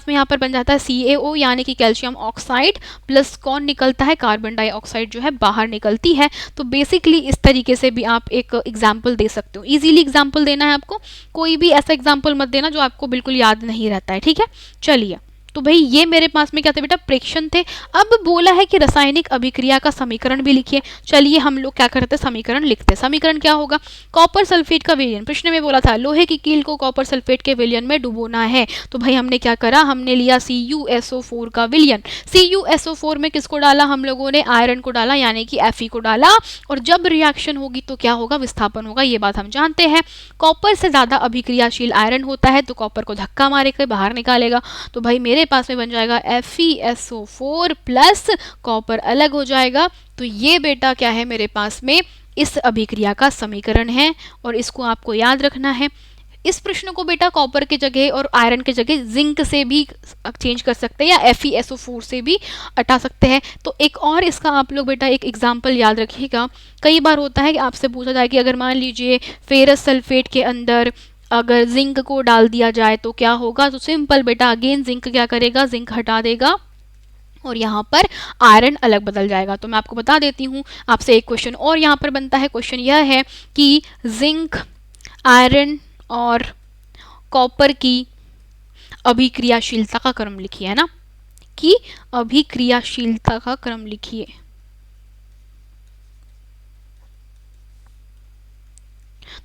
यहाँ पर बन जाता है CaO यानी कि कैल्शियम ऑक्साइड, प्लस कौन निकलता है, कार्बन डाइऑक्साइड जो है बाहर निकलती है। तो बेसिकली इस तरीके से भी आप एक एग्जाम्पल दे सकते हो, इजीली एग्जाम्पल देना है आपको, कोई भी ऐसा एग्जाम्पल मत देना जो आपको बिल्कुल याद नहीं रहता है। ठीक है, चलिए तो भाई ये मेरे पास में क्या थे बेटा, प्रेक्षण थे। अब बोला है कि रासायनिक अभिक्रिया का समीकरण भी लिखिए। चलिए हम लोग क्या करते हैं, समीकरण लिखते हैं। समीकरण क्या होगा, कॉपर सल्फेट का विलयन, प्रश्न में बोला था लोहे की कील को कॉपर सल्फेट के विलयन में डुबोना है। तो भाई हमने क्या करा, हमने लिया CuSO4 का विलयन। CuSO4 में किसको डाला, हम लोगों ने आयरन को डाला यानी कि Fe को डाला, और जब रिएक्शन होगी तो क्या होगा, विस्थापन होगा, ये बात हम जानते हैं। कॉपर से ज्यादा अभिक्रियाशील आयरन होता है तो कॉपर को धक्का मारे के बाहर निकालेगा। तो भाई मेरे पास में बन जाएगा FeSO4 प्लस कॉपर अलग हो जाएगा। तो ये बेटा क्या है मेरे पास में इस अभिक्रिया का समीकरण है और इसको आपको याद रखना है। इस प्रश्न को बेटा कॉपर के जगह और आयरन के जगह जिंक से भी चेंज कर सकते हैं या FeSO4 से भी हटा सकते हैं। तो एक और इसका आप लोग बेटा एक एग्जाम्पल याद रखिएगा। कई बार होता है कि आपसे पूछा जाए कि अगर मान लीजिए फेरस सल्फेट के अंदर अगर जिंक को डाल दिया जाए तो क्या होगा। तो सिंपल बेटा अगेन जिंक क्या करेगा, जिंक हटा देगा और यहाँ पर आयरन अलग बदल जाएगा। तो मैं आपको बता देती हूँ, आपसे एक क्वेश्चन और यहाँ पर बनता है। क्वेश्चन यह है कि जिंक, आयरन और कॉपर की अभिक्रियाशीलता का क्रम लिखिए, है ना, कि अभिक्रियाशीलता का क्रम लिखिए।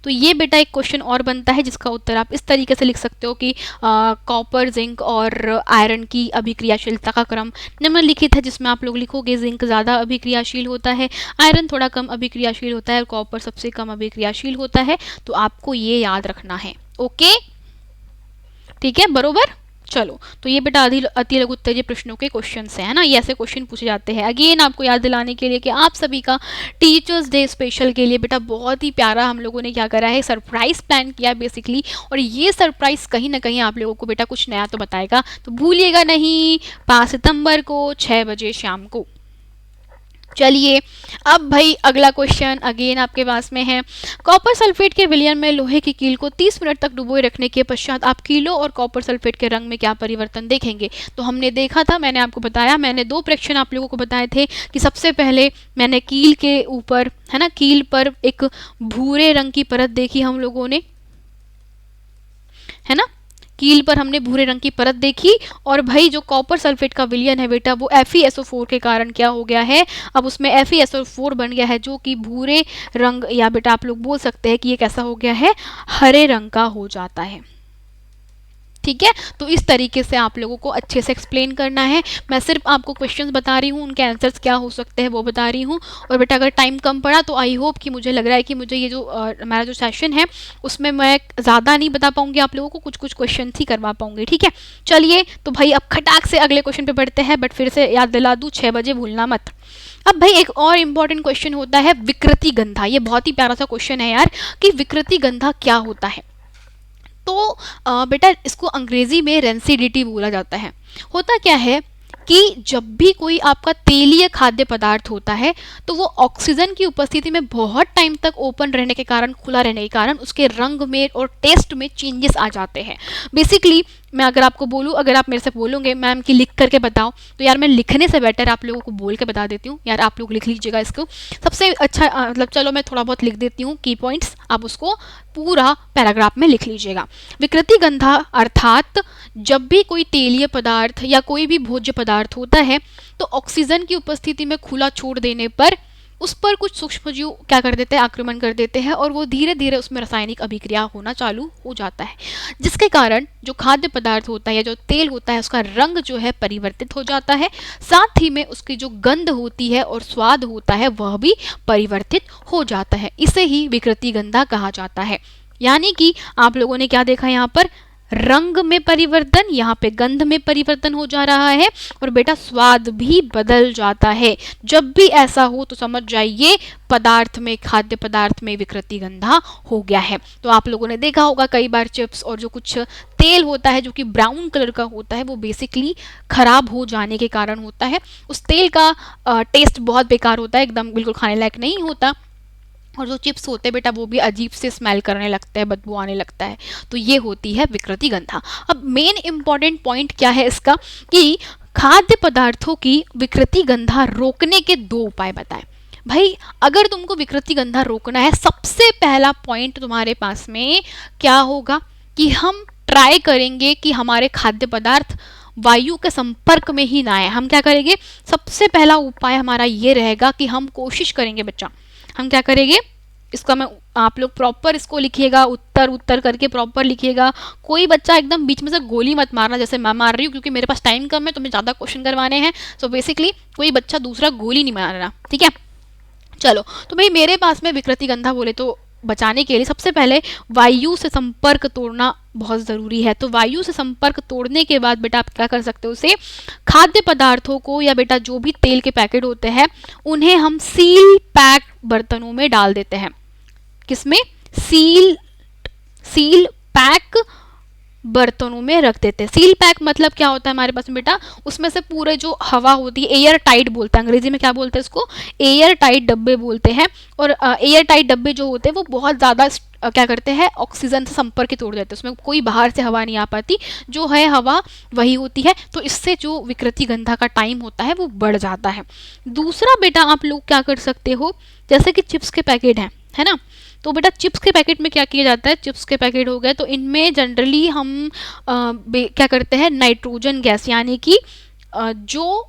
तो ये बेटा एक क्वेश्चन और बनता है जिसका उत्तर आप इस तरीके से लिख सकते हो कि कॉपर, जिंक और आयरन की अभिक्रियाशीलता का क्रम निम्नलिखित है, जिसमें आप लोग लिखोगे जिंक ज़्यादा अभिक्रियाशील होता है, आयरन थोड़ा कम अभिक्रियाशील होता है और कॉपर सबसे कम अभिक्रियाशील होता है। तो आपको ये याद रखना है। ओके, ठीक है, बरोबर। चलो, तो ये बेटा अति लघु उत्तरीय प्रश्नों के क्वेश्चन है ना, ये ऐसे क्वेश्चन पूछे जाते हैं। अगेन आपको याद दिलाने के लिए कि आप सभी का टीचर्स डे स्पेशल के लिए बेटा बहुत ही प्यारा हम लोगों ने क्या करा है, सरप्राइज प्लान किया बेसिकली। और ये सरप्राइज कहीं ना कहीं आप लोगों को बेटा कुछ नया तो बताएगा, तो भूलिएगा नहीं, 5 सितंबर को 6 बजे शाम को। चलिए, अब भाई अगला क्वेश्चन अगेन आपके पास में है। कॉपर सल्फेट के विलयन में लोहे की कील को 30 मिनट तक डुबोए रखने के पश्चात आप कीलों और कॉपर सल्फेट के रंग में क्या परिवर्तन देखेंगे। तो हमने देखा था, मैंने आपको बताया, मैंने 2 प्रेक्षण आप लोगों को बताए थे कि सबसे पहले मैंने कील के ऊपर, है ना, कील पर एक भूरे रंग की परत देखी हम लोगों ने, है ना, कील पर हमने भूरे रंग की परत देखी। और भाई जो कॉपर सल्फेट का विलयन है बेटा वो FeSO4 के कारण क्या हो गया है, अब उसमें FeSO4 बन गया है जो कि भूरे रंग, या बेटा आप लोग बोल सकते हैं कि ये कैसा हो गया है, हरे रंग का हो जाता है। ठीक है, तो इस तरीके से आप लोगों को अच्छे से एक्सप्लेन करना है। मैं सिर्फ आपको क्वेश्चंस बता रही हूँ, उनके आंसर्स क्या हो सकते हैं वो बता रही हूँ। और बेटा अगर टाइम कम पड़ा तो आई होप कि मुझे लग रहा है कि मुझे ये जो हमारा जो सेशन है उसमें मैं ज़्यादा नहीं बता पाऊंगी आप लोगों को, कुछ कुछ क्वेश्चन ही करवा पाऊंगी। ठीक है, चलिए तो भाई अब खटाक से अगले क्वेश्चन पे बढ़ते हैं, बट फिर से याद दिला दूँ 6 बजे भूलना मत। अब भाई एक और इम्पॉर्टेंट क्वेश्चन होता है विकृति गंधा। ये बहुत ही प्यारा सा क्वेश्चन है यार कि विकृति गंधा क्या होता है। तो बेटा इसको अंग्रेजी में रेंसिडिटी बोला जाता है। होता क्या है कि जब भी कोई आपका तेलीय खाद्य पदार्थ होता है तो वो ऑक्सीजन की उपस्थिति में बहुत टाइम तक ओपन रहने के कारण, खुला रहने के कारण उसके रंग में और टेस्ट में चेंजेस आ जाते हैं। बेसिकली मैं अगर आपको बोलूँ, अगर आप मेरे से बोलोगे मैम कि लिख करके बताओ, तो यार मैं लिखने से बेटर आप लोगों को बोल के बता देती हूँ। यार आप लोग लिख लीजिएगा इसको, सबसे अच्छा मतलब चलो मैं थोड़ा बहुत लिख देती हूँ की पॉइंट्स, आप उसको पूरा पैराग्राफ में लिख लीजिएगा। विकृति गंधा अर्थात जब भी कोई तेलीय पदार्थ या कोई भी भोज्य पदार्थ होता है तो ऑक्सीजन की उपस्थिति में खुला छोड़ देने पर उस पर कुछ सूक्ष्मजीव क्या कर देते हैं, आक्रमण कर देते हैं और वो धीरे धीरे उसमें रासायनिक अभिक्रिया होना चालू हो जाता है, जिसके कारण जो खाद्य पदार्थ होता है या जो तेल होता है उसका रंग जो है परिवर्तित हो जाता है, साथ ही में उसकी जो गंध होती है और स्वाद होता है वह भी परिवर्तित हो जाता है। इसे ही विकृति गंधा कहा जाता है। यानी कि आप लोगों ने क्या देखा यहाँ पर, रंग में परिवर्तन, यहाँ पे गंध में परिवर्तन हो जा रहा है और बेटा स्वाद भी बदल जाता है। जब भी ऐसा हो तो समझ जाइए पदार्थ में, खाद्य पदार्थ में विकृति गंधा हो गया है। तो आप लोगों ने देखा होगा कई बार चिप्स और जो कुछ तेल होता है जो कि ब्राउन कलर का होता है वो बेसिकली खराब हो जाने के कारण होता है। उस तेल का टेस्ट बहुत बेकार होता है, एकदम बिल्कुल खाने लायक नहीं होता। और जो चिप्स होते हैं बेटा वो भी अजीब से स्मेल करने लगता है, बदबू आने लगता है। तो ये होती है विकृति गंधा। अब मेन इंपॉर्टेंट पॉइंट क्या है इसका कि खाद्य पदार्थों की विकृति गंधा रोकने के 2 उपाय बताएं। भाई अगर तुमको विकृति गंधा रोकना है, सबसे पहला पॉइंट तुम्हारे पास में क्या होगा कि हम ट्राई करेंगे कि हमारे खाद्य पदार्थ वायु के संपर्क में ही ना आए। हम क्या करेंगे, सबसे पहला उपाय हमारा ये रहेगा कि हम कोशिश करेंगे बच्चा, हम क्या करेंगे, इसका मैं, आप लोग प्रॉपर इसको लिखिएगा, उत्तर उत्तर करके प्रॉपर लिखिएगा। कोई बच्चा एकदम बीच में से गोली मत मारना जैसे मैं मार रही हूँ, क्योंकि मेरे पास टाइम कम है तो मैं ज़्यादा क्वेश्चन करवाने हैं। सो बेसिकली कोई बच्चा दूसरा गोली नहीं मारना, ठीक है। चलो तो भाई मेरे पास में विकृति गंधा बोले तो बचाने के लिए सबसे पहले वायु से संपर्क तोड़ना बहुत ज़रूरी है। तो वायु से संपर्क तोड़ने के बाद बेटा आप क्या कर सकते हो, उसे खाद्य पदार्थों को या बेटा जो भी तेल के पैकेट होते हैं उन्हें हम सील पैक बर्तनों में डाल देते हैं। किसमें, सील पैक बर्तनों में रख देते हैं। सील पैक मतलब क्या होता है हमारे पास में बेटा, उसमें से पूरे जो हवा होती है, एयर टाइट बोलते हैं अंग्रेजी में, क्या बोलते हैं इसको, एयर टाइट डब्बे बोलते हैं। और एयर टाइट डब्बे जो होते हैं वो बहुत ज़्यादा क्या करते हैं, ऑक्सीजन से संपर्क तोड़ देते हैं, उसमें कोई बाहर से हवा नहीं आ पाती, जो है हवा वही होती है। तो इससे जो विकृति गंधा का टाइम होता है वो बढ़ जाता है। दूसरा बेटा आप लोग क्या कर सकते हो, जैसे कि चिप्स के पैकेट हैं, है ना, तो बेटा चिप्स के पैकेट में क्या किया जाता है, चिप्स के पैकेट हो गए तो इनमें जनरली हम क्या करते हैं, नाइट्रोजन गैस यानी कि जो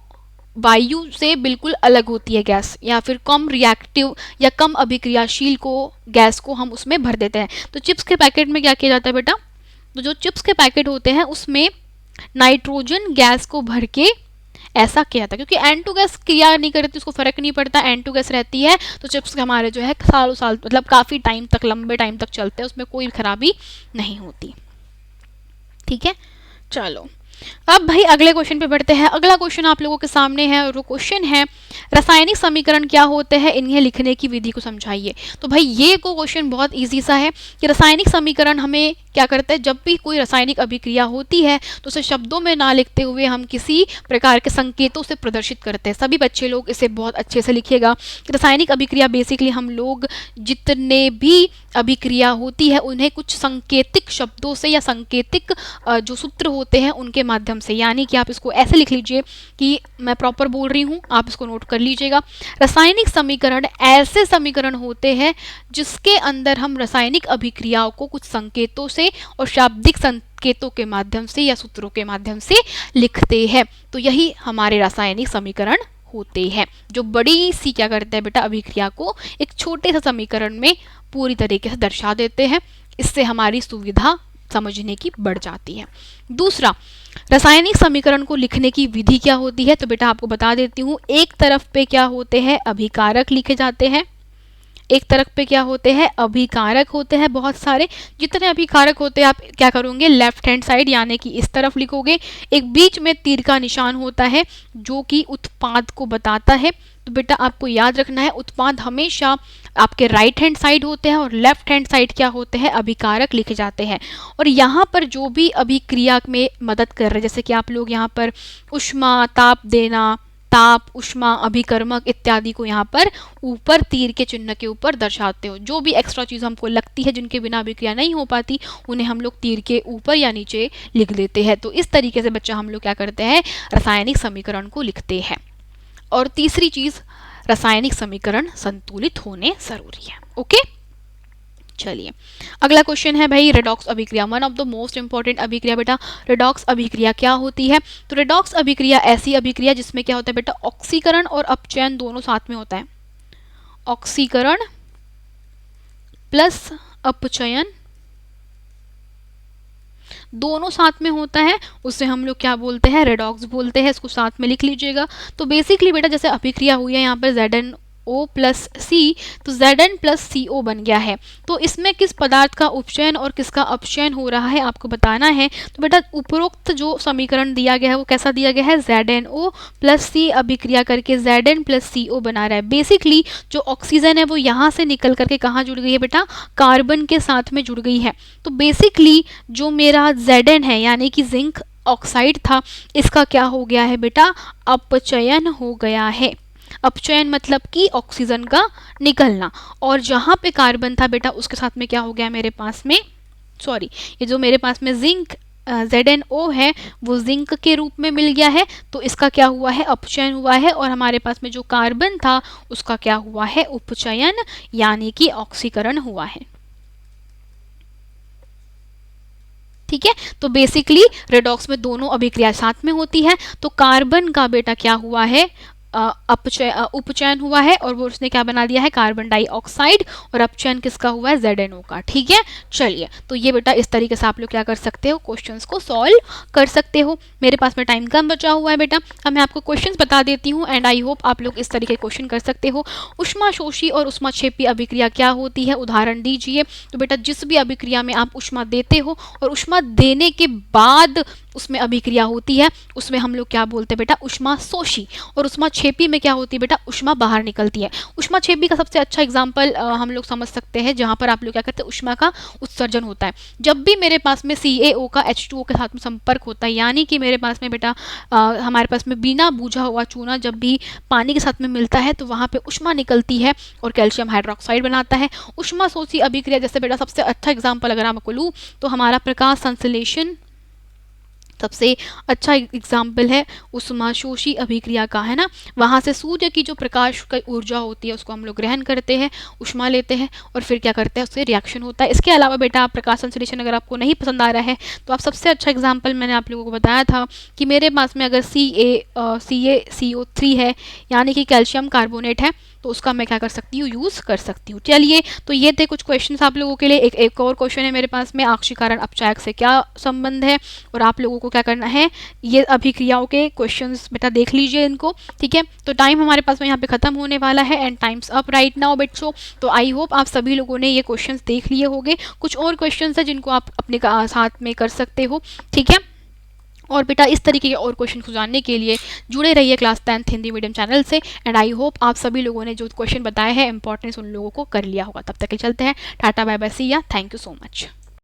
वायु से बिल्कुल अलग होती है गैस, या फिर कम रिएक्टिव या कम अभिक्रियाशील को गैस को हम उसमें भर देते हैं। तो चिप्स के पैकेट में क्या किया जाता है बेटा, तो जो चिप्स के पैकेट होते हैं उसमें नाइट्रोजन गैस को भर के ऐसा किया था, क्योंकि N2 गैस क्रिया नहीं करती, उसको फर्क नहीं पड़ता, N2 गैस रहती है तो चिप्स हमारे जो है सालों साल मतलब काफ़ी टाइम तक, लंबे टाइम तक चलते हैं, उसमें कोई खराबी नहीं होती। ठीक है, चलो अब भाई अगले क्वेश्चन पे बढ़ते हैं। अगला क्वेश्चन आप लोगों के सामने है और वो क्वेश्चन है रासायनिक समीकरण क्या होते हैं, इन्हें लिखने की विधि को समझाइए। तो भाई ये को क्वेश्चन बहुत इजी सा है कि रासायनिक समीकरण हमें क्या करता है, जब भी कोई रासायनिक अभिक्रिया होती है तो उसे शब्दों में ना लिखते हुए हम किसी प्रकार के संकेतों से प्रदर्शित करते हैं। सभी बच्चे लोग इसे बहुत अच्छे से लिखिएगा। रासायनिक अभिक्रिया बेसिकली हम लोग जितने भी अभिक्रिया होती है उन्हें कुछ संकेतिक शब्दों से या संकेतिक जो सूत्र होते हैं उनके माध्यम से, यानी कि आप इसको ऐसे लिख लीजिए कि मैं प्रॉपर बोल रही हूँ, आप इसको नोट कर लीजिएगा। रासायनिक समीकरण ऐसे समीकरण होते हैं जिसके अंदर हम रासायनिक अभिक्रियाओं को कुछ संकेतों से और शाब्दिक संकेतों के माध्यम से या सूत्रों के माध्यम से लिखते हैं। तो यही हमारे रासायनिक समीकरण होते हैं, जो बड़ी सी क्या करते हैं बेटा, अभिक्रिया को एक छोटे से समीकरण में पूरी तरीके से दर्शा देते हैं। इससे हमारी सुविधा समझने की बढ़ जाती है। दूसरा, रासायनिक समीकरण को लिखने की विधि क्या होती है, तो बेटा आपको बता देती हूँ। एक तरफ पे क्या होते हैं, अभिकारक लिखे जाते हैं, एक तरफ पे क्या होते हैं, अभिकारक होते हैं बहुत सारे। जितने अभिकारक होते हैं आप क्या करोगे, लेफ्ट हैंड साइड यानी कि इस तरफ लिखोगे। एक बीच में तीर का निशान होता है जो कि उत्पाद को बताता है। तो बेटा आपको याद रखना है, उत्पाद हमेशा आपके राइट हैंड साइड होते हैं और लेफ्ट हैंड साइड क्या होते हैं, अभिकारक लिखे जाते हैं। और यहाँ पर जो भी अभिक्रिया में मदद कर रहे हैं, जैसे कि आप लोग यहाँ पर उष्मा, ताप देना, ताप, उष्मा, अभिकर्मक इत्यादि को यहाँ पर ऊपर तीर के चिन्ह के ऊपर दर्शाते हो। जो भी एक्स्ट्रा चीज़ हमको लगती है जिनके बिना अभिक्रिया नहीं हो पाती, उन्हें हम लोग तीर के ऊपर या नीचे लिख देते हैं। तो इस तरीके से बच्चा हम लोग क्या करते हैं, रासायनिक समीकरण को लिखते हैं। और तीसरी चीज़, रासायनिक समीकरण संतुलित होने जरूरी है। ओके, चलिए अगला क्वेश्चन है भाई, रेडॉक्स अभिक्रिया, one of the most important अभिक्रिया। बेटा रेडॉक्स अभिक्रिया क्या होती है, तो रेडॉक्स अभिक्रिया ऐसी अभिक्रिया जिसमें क्या होता है बेटा, ऑक्सीकरण और अपचयन दोनों साथ में होता है। ऑक्सीकरण प्लस अपचयन दोनों साथ में होता है, उसे हम लोग क्या बोलते हैं, रेडॉक्स बोलते हैं। इसको साथ में लिख लीजिएगा। तो बेसिकली बेटा जैसे अभिक्रिया हुई है यहाँ पर ZnO प्लस C, तो Zn प्लस CO बन गया है। तो इसमें किस पदार्थ का उपचयन और किसका अपचयन हो रहा है आपको बताना है। तो बेटा उपरोक्त जो समीकरण दिया गया है वो कैसा दिया गया है, ZnO प्लस C अभिक्रिया करके Zn प्लस CO बना रहा है। बेसिकली जो ऑक्सीजन है वो यहाँ से निकल करके कहाँ जुड़ गई है बेटा, कार्बन के साथ में जुड़ गई है। तो बेसिकली जो मेरा Zn है यानी कि जिंक ऑक्साइड था, इसका क्या हो गया है बेटा, अपचयन हो गया है। अपचयन मतलब कि ऑक्सीजन का निकलना, और जहाँ पे कार्बन था बेटा उसके साथ में क्या हो गया मेरे पास में, सॉरी ये जो मेरे पास में जिंक ZnO है वो जिंक के रूप में मिल गया है। तो इसका क्या हुआ है, अपचयन हुआ है। और हमारे पास में जो कार्बन था उसका क्या हुआ है, उपचयन यानी कि ऑक्सीकरण हुआ है। ठीक है, तो बेसिकली रेडॉक्स में दोनों अभिक्रिया साथ में होती है। तो कार्बन का बेटा क्या हुआ है, उपचयन हुआ है और वो उसने क्या बना दिया है, कार्बन डाइऑक्साइड, और अपचयन किसका हुआ है, ZnO का। ठीक है, चलिए तो ये बेटा इस तरीके से आप लोग क्या कर सकते हो, क्वेश्चंस को सॉल्व कर सकते हो। मेरे पास में टाइम कम बचा हुआ है बेटा, अब मैं आपको क्वेश्चंस बता देती हूँ एंड आई होप आप लोग इस तरीके के क्वेश्चन कर सकते हो। उष्माशोषी और उष्माक्षेपी अभिक्रिया क्या होती है, उदाहरण दीजिए। तो बेटा जिस भी अभिक्रिया में आप उष्मा देते हो और उष्मा देने के बाद उसमें अभिक्रिया होती है, उसमें हम लोग क्या बोलते हैं बेटा, ऊष्माशोषी। और ऊष्माक्षेपी में क्या होती है बेटा, ऊष्मा बाहर निकलती है। ऊष्माक्षेपी का सबसे अच्छा एग्जाम्पल हम लोग समझ सकते हैं जहाँ पर आप लोग क्या करते हैं, ऊष्मा का उत्सर्जन होता है। जब भी मेरे पास में CaO का H2O के साथ में संपर्क होता है, यानी कि मेरे पास में बेटा हमारे पास में बिना बूझा हुआ चूना जब भी पानी के साथ में मिलता है तो वहाँ पे ऊष्मा निकलती है और कैल्शियम हाइड्रोक्साइड बनाता है। ऊष्माशोषी अभिक्रिया जैसे बेटा सबसे अच्छा एग्जाम्पल अगर आपको लूँ तो हमारा प्रकाश संश्लेषण सबसे अच्छा एग्जाम्पल है ऊष्माशोषी अभिक्रिया का, है ना। वहाँ से सूर्य की जो प्रकाश की ऊर्जा होती है उसको हम लोग ग्रहण करते हैं, ऊष्मा लेते हैं और फिर क्या करते हैं, उससे रिएक्शन होता है। इसके अलावा बेटा प्रकाश संश्लेषण अगर आपको नहीं पसंद आ रहा है तो आप सबसे अच्छा एग्जाम्पल मैंने आप लोगों को बताया था कि मेरे पास में अगर CaCO3 है यानी कि कैल्शियम कार्बोनेट है तो उसका मैं क्या कर सकती हूँ, यूज़ कर सकती हूँ। चलिए, तो ये थे कुछ क्वेश्चंस आप लोगों के लिए। एक और क्वेश्चन है मेरे पास में, आक्सीकरण अपचायक से क्या संबंध है, और आप लोगों को क्या करना है, ये अभिक्रियाओं के क्वेश्चंस बेटा देख लीजिए इनको, ठीक है। तो टाइम हमारे पास में यहाँ पे खत्म होने वाला है and times up right now बच्चों। तो आई होप आप सभी लोगों ने ये क्वेश्चंस देख लिए होंगे। कुछ और क्वेश्चंस है जिनको आप अपने साथ में कर सकते हो, ठीक है। और बेटा इस तरीके के और क्वेश्चन को जानने के लिए जुड़े रहिए class 10th Hindi medium channel से। एंड आई होप आप सभी लोगों ने जो क्वेश्चन बताए हैं इंपॉर्टेंस उन लोगों को कर लिया होगा। तब तक के चलते हैं, टाटा बाय बाय, सी या, थैंक यू सो मच।